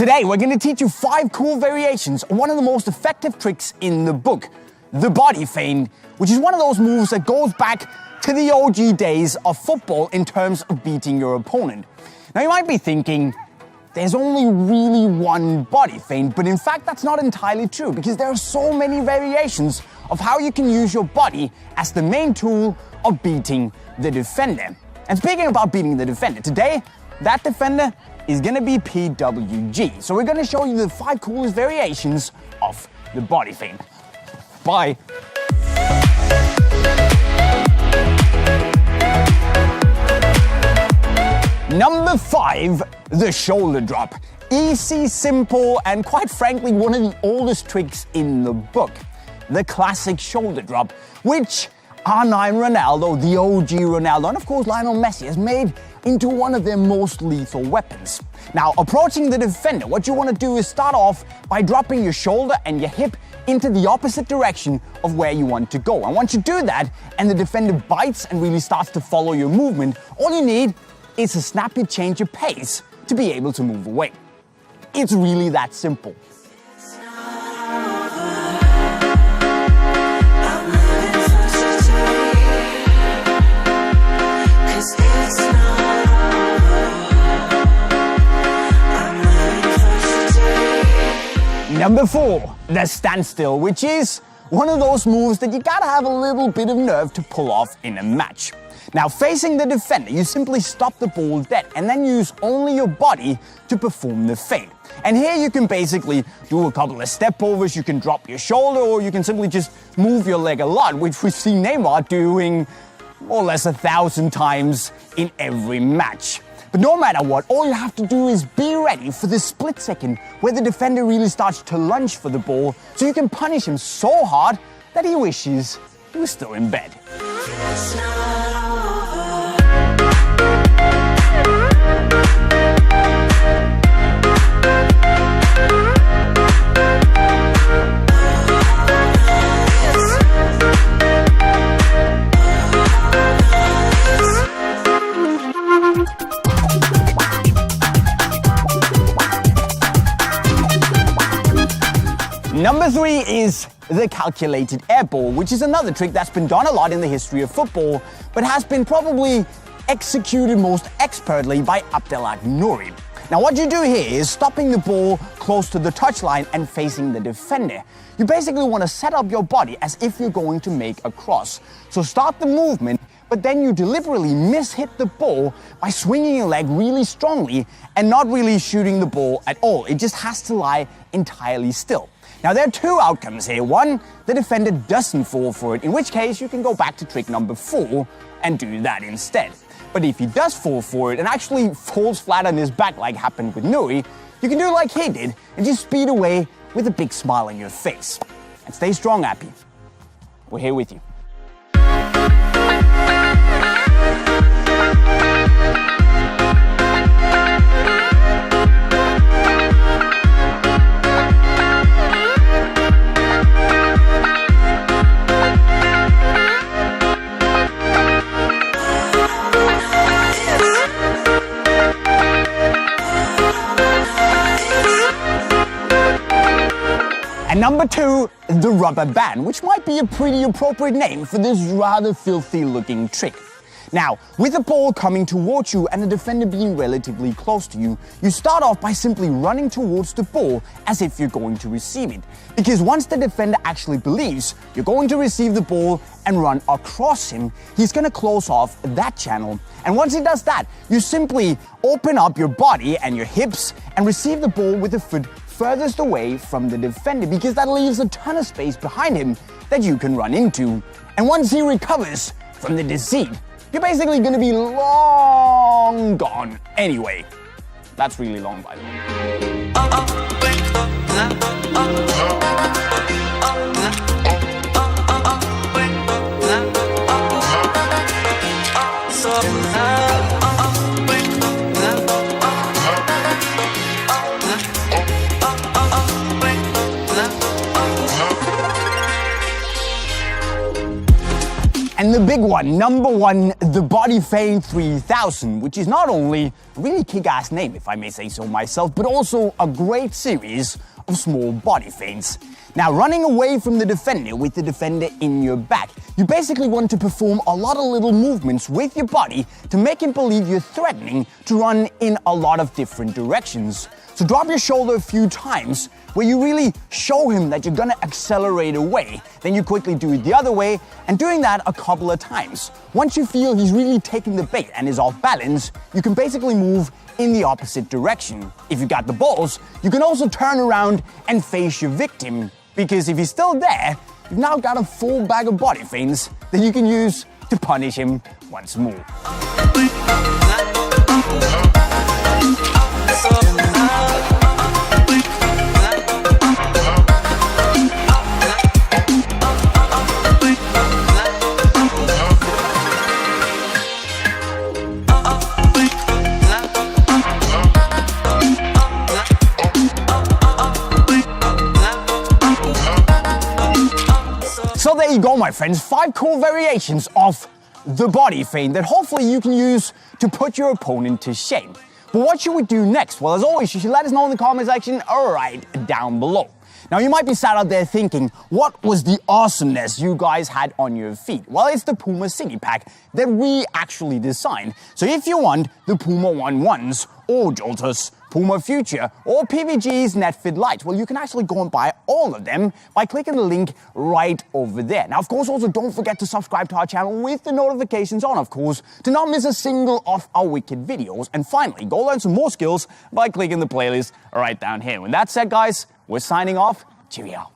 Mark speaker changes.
Speaker 1: Today, we're going to teach you 5 cool variations of one of the most effective tricks in the book, the body feint, which is one of those moves that goes back to the OG days of football in terms of beating your opponent. Now, you might be thinking, there's only really one body feint, but in fact, that's not entirely true because there are so many variations of how you can use your body as the main tool of beating the defender. And speaking about beating the defender, today, that defender is going to be PWG. So we're going to show you the 5 coolest variations of the body feint. Bye. Number 5, the shoulder drop. Easy, simple, and quite frankly, one of the oldest tricks in the book. The classic shoulder drop, which R9 Ronaldo, the OG Ronaldo, and of course Lionel Messi has made into one of their most lethal weapons. Now, approaching the defender, what you want to do is start off by dropping your shoulder and your hip into the opposite direction of where you want to go. And once you do that, and the defender bites and really starts to follow your movement, all you need is a snappy change of pace to be able to move away. It's really that simple. Number 4, the standstill, which is one of those moves that you gotta have a little bit of nerve to pull off in a match. Now, facing the defender, you simply stop the ball dead and then use only your body to perform the feint. And here you can basically do a couple of step overs, you can drop your shoulder, or you can simply just move your leg a lot, which we've seen Neymar doing more or less 1,000 times in every match. But no matter what, all you have to do is be ready for the split second where the defender really starts to lunge for the ball, so you can punish him so hard that he wishes he was still in bed. Number 3 is the calculated air ball, which is another trick that's been done a lot in the history of football, but has been probably executed most expertly by Abdelhak Nouri. Now, what you do here is stopping the ball close to the touchline and facing the defender. You basically want to set up your body as if you're going to make a cross. So start the movement, but then you deliberately miss-hit the ball by swinging your leg really strongly and not really shooting the ball at all. It just has to lie entirely still. Now, there are 2 outcomes here. One, the defender doesn't fall for it, in which case you can go back to trick number 4 and do that instead. But if he does fall for it and actually falls flat on his back like happened with Nouri, you can do like he did and just speed away with a big smile on your face. And stay strong, Appy. We're here with you. And number 2, the rubber band, which might be a pretty appropriate name for this rather filthy looking trick. Now, with the ball coming towards you and the defender being relatively close to you, you start off by simply running towards the ball as if you're going to receive it. Because once the defender actually believes you're going to receive the ball and run across him, he's going to close off that channel. And once he does that, you simply open up your body and your hips and receive the ball with the foot furthest away from the defender, because that leaves a ton of space behind him that you can run into. And once he recovers from the deceit, you're basically going to be long gone anyway. That's really long, by the way. And And the big one, number one, the Body Feint 3000, which is not only a really kick-ass name, if I may say so myself, but also a great series of small body feints. Now, running away from the defender with the defender in your back, you basically want to perform a lot of little movements with your body to make him believe you're threatening to run in a lot of different directions. So drop your shoulder a few times where you really show him that you're gonna accelerate away. Then you quickly do it the other way, and doing that a couple of times. Once you feel he's really taking the bait and is off balance, you can basically move in the opposite direction. If you got the balls, you can also turn around and face your victim, because if he's still there, you've now got a full bag of body feints that you can use to punish him once more. So there you go, my friends, 5 cool variations of the body feint that hopefully you can use to put your opponent to shame. But what should we do next? Well, as always, you should let us know in the comment section right down below. Now, you might be sat out there thinking, what was the awesomeness you guys had on your feet? Well, it's the Puma City Pack that we actually designed. So if you want the Puma 1-1s or Joltus, Puma Future, or PVG's NetFit Lite, well, you can actually go and buy all of them by clicking the link right over there. Now, of course, also don't forget to subscribe to our channel with the notifications on, of course, to not miss a single of our wicked videos. And finally, go learn some more skills by clicking the playlist right down here. With that said, guys, we're signing off. Cheerio.